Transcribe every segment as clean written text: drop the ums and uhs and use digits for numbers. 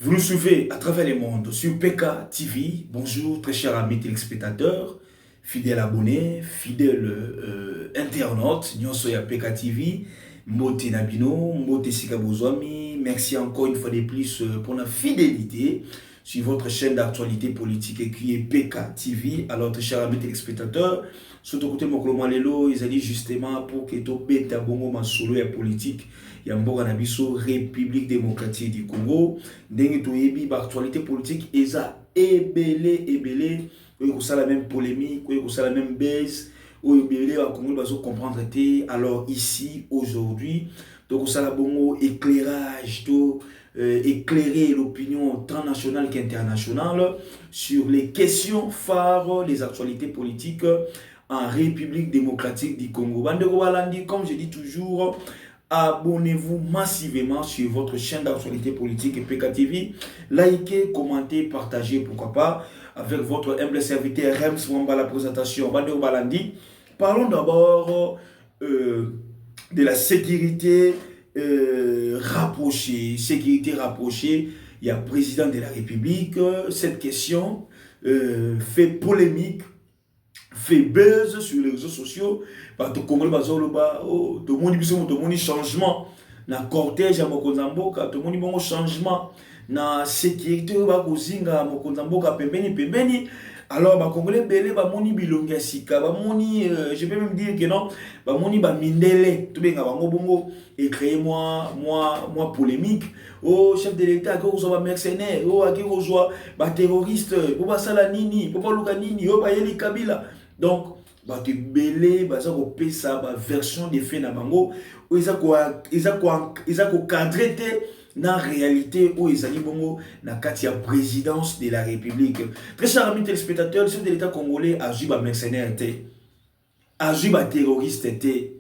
Vous nous suivez à travers le monde sur PK TV. Bonjour très chers amis téléspectateurs, fidèles abonnés, fidèles internautes. Nous sommes à PK TV. Mbote Nabino, Mbote Sikabozwami. Merci encore une fois de plus pour la fidélité sur votre chaîne d'actualité politique qui est PK TV. Alors très chers amis téléspectateurs, surtout côté Mokolo Lelo, ils ont dit justement pour que tout bêta bongo ma solo et politique. Il y a mboka na biso République démocratique du Congo ndenge toyebi ba actualité politique eza ebele oyo kosala même polémique oyo kosala même base oyo ebele ba Congo bazo comprendre te. Alors ici aujourd'hui donc kosala bongo éclairage to éclairer l'opinion tant nationale qu'internationale sur les questions phares des actualités politiques en République démocratique du Congo. Bandeko balandi, comme je dis toujours, abonnez-vous massivement sur votre chaîne d'actualité politique et PK TV. Likez, commentez, partagez, pourquoi pas, avec votre humble serviteur Rems Mwamba la présentation. Bandeko balandi. Parlons d'abord de la sécurité rapprochée. Sécurité rapprochée. Il y a le président de la République. Cette question fait polémique, fait buzz sur les réseaux sociaux. Parce que Congolais bazoloba oh to moni biso to moni changement na cortège à Mokonzamboka, to moni bon changement na sécurité ba kozinga Mokonzamboka pembeni. Alors ba Congolais belé ba moni bilonga sika ba moni je peux même dire que non ba moni ba mindele to benga bango bongo et créer moi polémique. Oh chef de l'État ko ba mercenaire, oh aki ko ba terroriste, ko ba sala nini, ko ba luka nini, oh ba yeli Kabila. Donc bato belé baza ko pesa ba version des faits na bango ou ils ko cadrer na réalité où ils allaient bongo na katia présidence de la République. Très chers amis téléspectateurs, le chef de l'État congolais a ba mercenaire été, a ba terroriste été.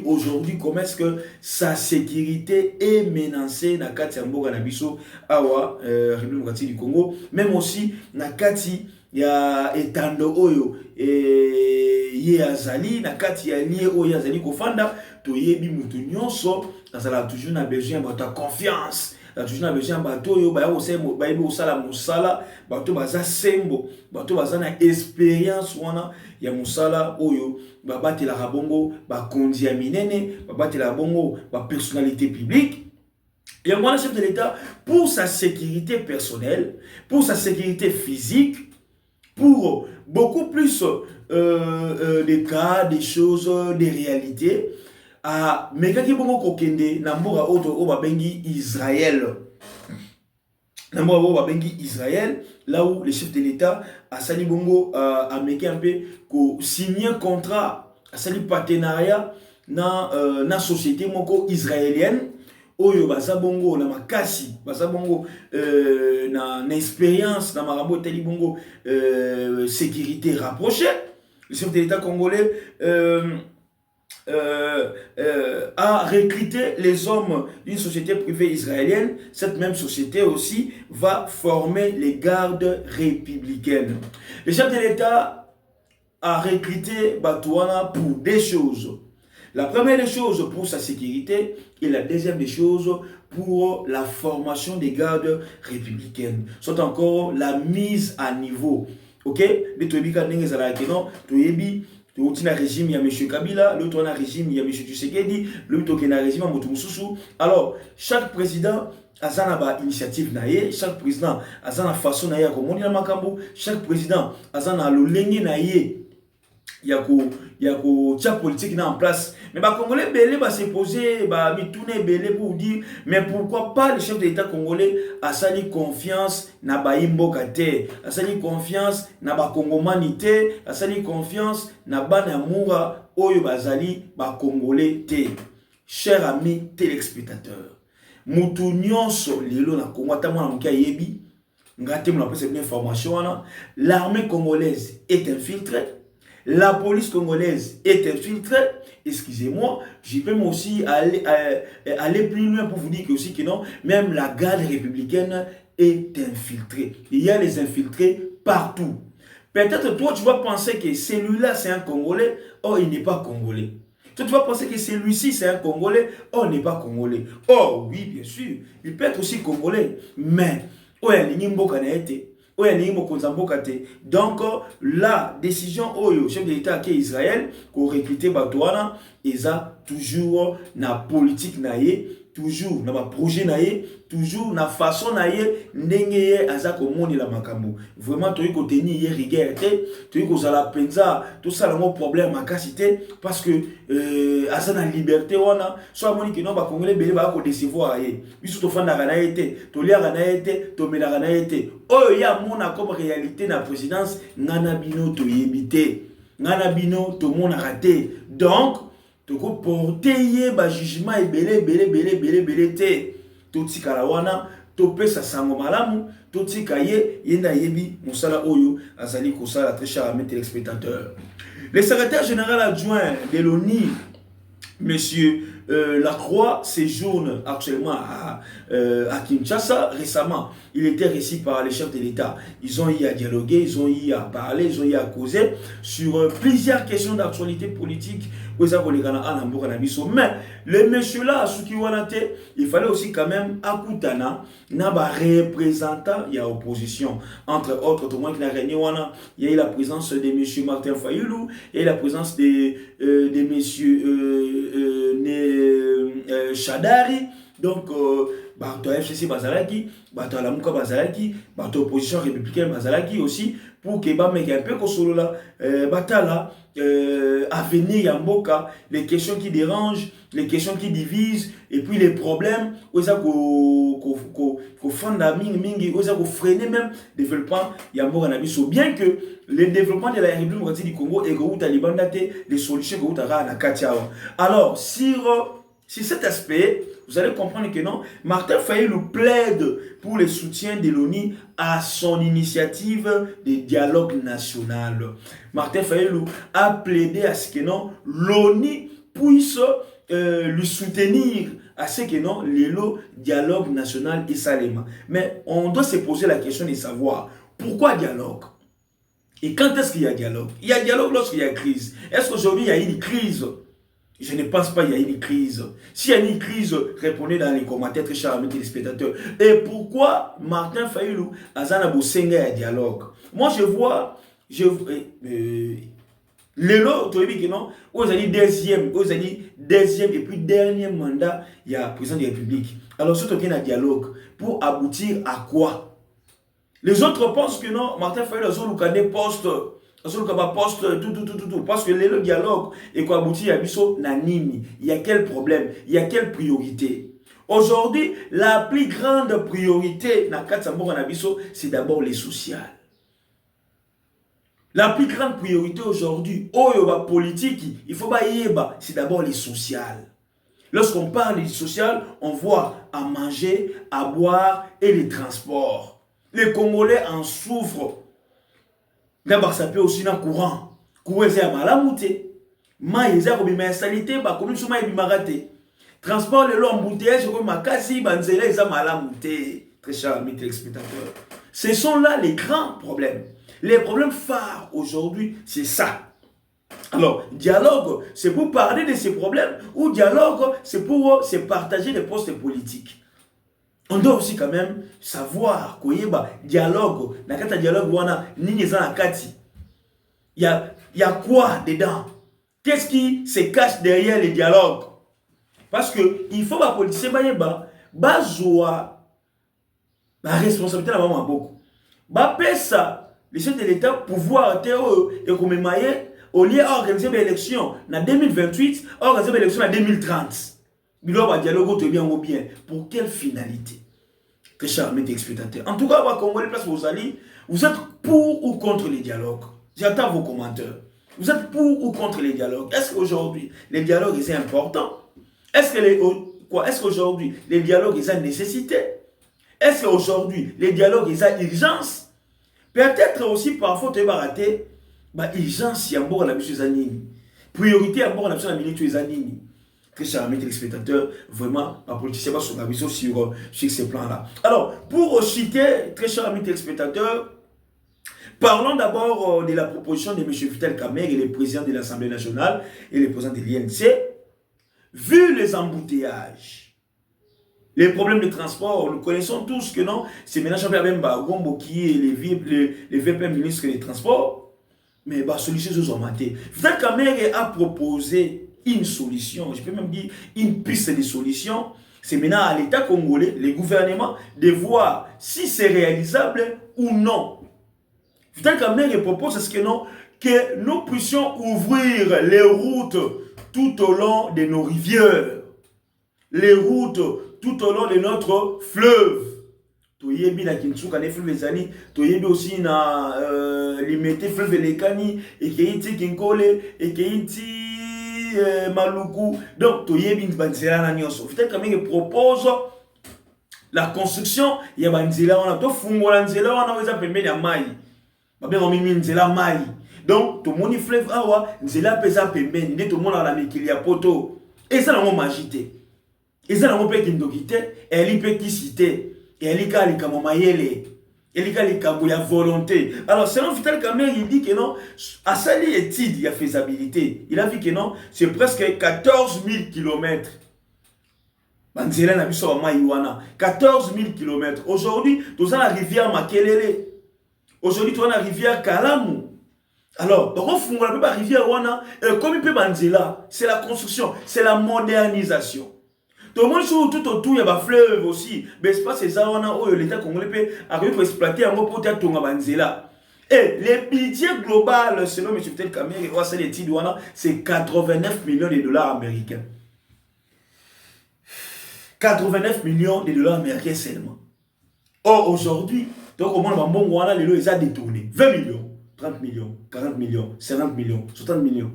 Aujourd'hui, comment est-ce que sa sécurité est menacée na katia mboka na biso awa République démocratique du Congo, même aussi na kati ya etando oyo ye azali na kati ya lié oyo azali kofanda toyebi mutu nyonso azala toujours na besoin de confiance, toujours na besoin bato oyo baya kosembo bayebi kosala mosala, bato baza sembo, bato baza na expérience wana ya mosala oyo babatelaka bongo bakonzi ya minene, babatelaka bongo ba personnalité publique. Et moi, le chef de l'État, pour sa sécurité personnelle, pour sa sécurité physique, pour beaucoup plus des cas, des choses, des réalités, à Megaki Bongo Kokende, Namboura Oto Oba Bengi Israël. Namboura Oba Bengi Israël, là où le chef de l'État a sali Bongo a meké un peu signé un contrat, a sali partenariat na société moko israélienne. Oyo baza bongo na makasi baza bongo na expérience na marambo teli bongo sécurité rapprochée. Le chef de l'État congolais a recruté les hommes d'une société privée israélienne. Cette même société aussi va former les gardes républicaines. Le chef de l'État a recruté Batouana pour des choses. La première des choses pour sa sécurité et la deuxième des choses pour la formation des gardes républicaines. Soit encore la mise à niveau. Ok? De Toyebika Nengezala Kenon, Toyebi, tu as régime, il y a M. Kabila, l'autre on a régime, il y a M. Tshisekedi, l'autre on a régime, Moutoumoussousou. Alors, chaque président a une initiative naie, chaque président a une façon naie, chaque président a une naie. Il y a tia politique en place. Mais les Congolais belé va se poser, va tourner belé pour dire, mais pourquoi pas le chef de l'État congolais a sali confiance na baimboka te, a sali confiance na ba congomanité, a sali confiance na banamoura oyo bazali ba congolais te. Chers amis téléspectateurs, mutu nyonso lelo na Congo ta mwana mukia yebi, ngate mona pesa une information wana, l'armée congolaise est infiltrée. La police congolaise est infiltrée. Excusez-moi, je peux aussi aller plus loin pour vous dire que, aussi que non, même la garde républicaine est infiltrée. Il y a les infiltrés partout. Peut-être toi, tu vas penser que celui-là, c'est un Congolais. Or, il n'est pas Congolais. Toi, tu vas penser que celui-ci, c'est un Congolais. Oh, n'est pas Congolais. Oh, oui, bien sûr. Il peut être aussi Congolais. Mais, oh, il y a donc, la décision au chef de l'État qui est Israël, qu'on recrute Batouana, ils ont toujours na politique naïe, toujours na projet naïe, toujours na façon naïe, n'engeye aza komoni la makambo. Vraiment, tu as tenir hier rigueur, tu as la penza, tout ça le problème à casiter parce que aza na liberté wana, soit moni que non ba congolais belé ba ko décevoir aye. Biso to fanda kana été, to lia kana été, to mela kana été. Oh ya mona comme réalité na présidence ngana bino to yebité. Ngana bino to mona raté. Donc tu peux porter un jugement et belé te. Tout ce wana, tu peux sa sango malamu, tout ce kaye, yenda yebi, moussala oyo, azali kosala très cher à mes téléspectateurs. Le secrétaire général adjoint de l'ONU, monsieur Lacroix, séjourne actuellement à Kinshasa. Récemment, il était reçu par les chefs de l'État. Ils ont eu à dialoguer, ils ont eu à parler, ils ont eu à causer sur plusieurs questions d'actualité politique. Mais le monsieur là, il fallait aussi quand même Akutana, n'aba représentant, il y a opposition. Entre autres, tout le monde qui n'a gagné, il y a eu la présence de monsieur Martin Fayoulou et la présence de monsieur Chadari. Donc, bato FCC Bazalaki, bato Alamuka Bazalaki, bato opposition républicaine Bazalaki aussi, pour que ba mec un peu kosolo là, batala avenir Yamboka, les questions qui dérangent, les questions qui divisent, et puis les problèmes, osa ko fanda mingi, osa ko freiner même développement Yamboka na biso. Bien que le développement de la République démocratique du Congo et que Taliban date les solutions que Utara na Katiao. Alors, sur cet aspect, vous allez comprendre que non, Martin Fayoulou plaide pour le soutien de l'ONU à son initiative de dialogue national. Martin Fayoulou a plaidé à ce que non, l'ONU puisse lui soutenir à ce que non, le dialogue national et Salema. Mais on doit se poser la question de savoir pourquoi dialogue? Et quand est-ce qu'il y a dialogue? Il y a dialogue lorsqu'il y a crise. Est-ce qu'aujourd'hui il y a une crise? Je ne pense pas qu'il y a une crise. S'il y a une crise, répondez dans les commentaires, très chers amis téléspectateurs. Et pourquoi Martin Fayoulou a un dialogue? Moi, je vois, Lélo, tu as dit que non, vous avez deuxième et puis dernier mandat, il y a président de la République. Alors, surtout qu'il y a un dialogue pour aboutir à quoi? Les autres pensent que non, Martin Fayoulou a des postes. Parce que le dialogue et quoi aboutir à biso nanini, il y a quel problème, il y a quelle priorité? Aujourd'hui, la plus grande priorité dans Katsamboka Nabiso, c'est d'abord les sociales. La plus grande priorité aujourd'hui, oyoba politique, il faut pas y aller, c'est d'abord les sociales. Lorsqu'on parle du social, on voit à manger, à boire et les transports. Les Congolais en souffrent. D'abord, ça peut aussi dans le courant. Courant, c'est à malamouté. Mais il y a une installité, comme il y a une marate. Transport, le long embouteillage, comme ma casi, banzela, ils ont malamouté. Très chers amis téléspectateurs. Ce sont là les grands problèmes. Les problèmes phares aujourd'hui, c'est ça. Alors, dialogue, c'est pour parler de ces problèmes, ou dialogue, c'est pour se partager des postes politiques. On doit aussi quand même savoir qu'il y a dialogue, dans le dialogue, il y a quoi dedans? Qu'est-ce qui se cache derrière les dialogues? Parce qu'il faut que les politiciens la responsabilité là beaucoup. Les chefs de l'État pouvoir et comme au lieu d'organiser une élection en 2028, organiser une élection en 2030. Il doit y avoir un dialogue bien ou bien. Pour quelle finalité? Très chers amis téléspectateurs. En tout cas, vous êtes pour ou contre les dialogues? J'attends vos commentaires. Vous êtes pour ou contre les dialogues? Est-ce qu'aujourd'hui, les dialogues sont importants? Est-ce qu'aujourd'hui, les dialogues sont nécessité? Est-ce qu'aujourd'hui, les dialogues sont urgence? Peut-être aussi, parfois, tu vas rater, urgence, il y a un la mission Zanini. Priorité, à bord la mission Zanini. Très chers amis téléspectateurs, vraiment, la politique va sur la vision sur ces plans-là. Alors, pour citer, très chers amis téléspectateurs, Parlons d'abord de la proposition de M. Vital Kamerhe, le président de l'Assemblée nationale et le président de l'INC. Vu les embouteillages, les problèmes de transport, nous connaissons tous que non, c'est maintenant Jean-Pierre Bemba Gombo qui est le VP ministre des Transports, mais la solution ils ont maté. Vital Kamerhe a proposé une solution, je peux même dire une piste de solution. C'est maintenant à l'État congolais, les gouvernements, de voir si c'est réalisable ou non. Vital Kamerhe propose que nous puissions ouvrir les routes tout au long de nos rivières, les routes tout au long de notre fleuve. Toyebi na Kinsuka ne fleuve ezali, toyebi aussi na limité fleuve Lekani, et Keiti Kinkole, et Keiti Maluku. Donc toyebi banzela na nyonso. Vital Kamerhe propose la construction ya banzela wana to fungola nzela wana weza pembeni ya mai. Babe omimi nzela mai. Donc to moni fleuve awa nzela pesa pembeni ne to mona la mikili ya poto. Et ça na mo magité. Et ça na mo pe kindokité, eli pe kisité. Et elle est comme Mayele. Elle est comme la volonté. Alors, selon Vital Kamerhe, il dit que non, à sa étude, il y a faisabilité. Il a vu que non, c'est presque 14 000 km. 14 000 km. Aujourd'hui, tu as la rivière Makelele. Aujourd'hui, tu as la rivière Kalamu. Alors, on la rivière Wana, comme il peut Banzela, c'est la construction, c'est la modernisation. Tout le monde tout autour, il y a des fleuves aussi. Mais espace c'est ça, l'État congolais peut exploiter un mot pour faire ton Banzela. Et le budget global, selon M. Vital Kamerhe, c'est 89 millions de dollars américains. 89 millions de dollars américains seulement. Or, aujourd'hui, donc, au moins, les lois, ils ont détourné 20 millions, 30 millions, 40 millions, 50 millions, 60 millions.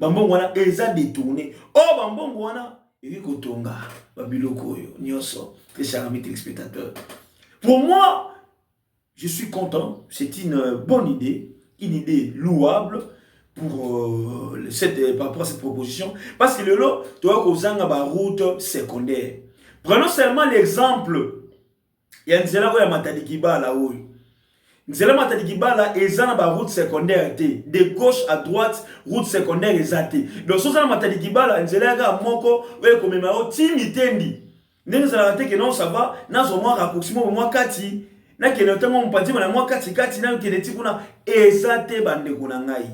Ils ont détourné. Or, pour moi, je suis content. C'est une bonne idée, une idée louable pour par rapport à cette proposition. Parce que le lot, tu as une route secondaire. Prenons seulement l'exemple. Il y a une zéla où il y a Matadikiba là-haut. Nzela Matadikibala est dans la route secondaire de gauche à droite route secondaire exacte. Donc si on Matadikibala nzela ga moko we komemao timitendi. Ndenge za raté que non ça va na zo moi rapprochement moi kati na ke notamment mpati na moi kati na ke leti kuna exacte bande kuna ngai.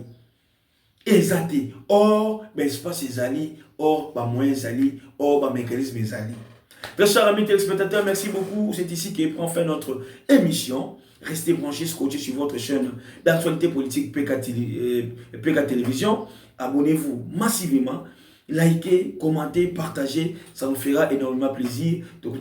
Exacte. Or ben espace ezali, or ba moyens ezali, or ba mécanisme ezali. Chers amis téléspectateurs, merci beaucoup. C'est ici que prend fin notre émission. Restez branchés, scotchés sur votre chaîne d'actualité politique PK Télévision. Abonnez-vous massivement, likez, commentez, partagez. Ça nous fera énormément plaisir. Donc,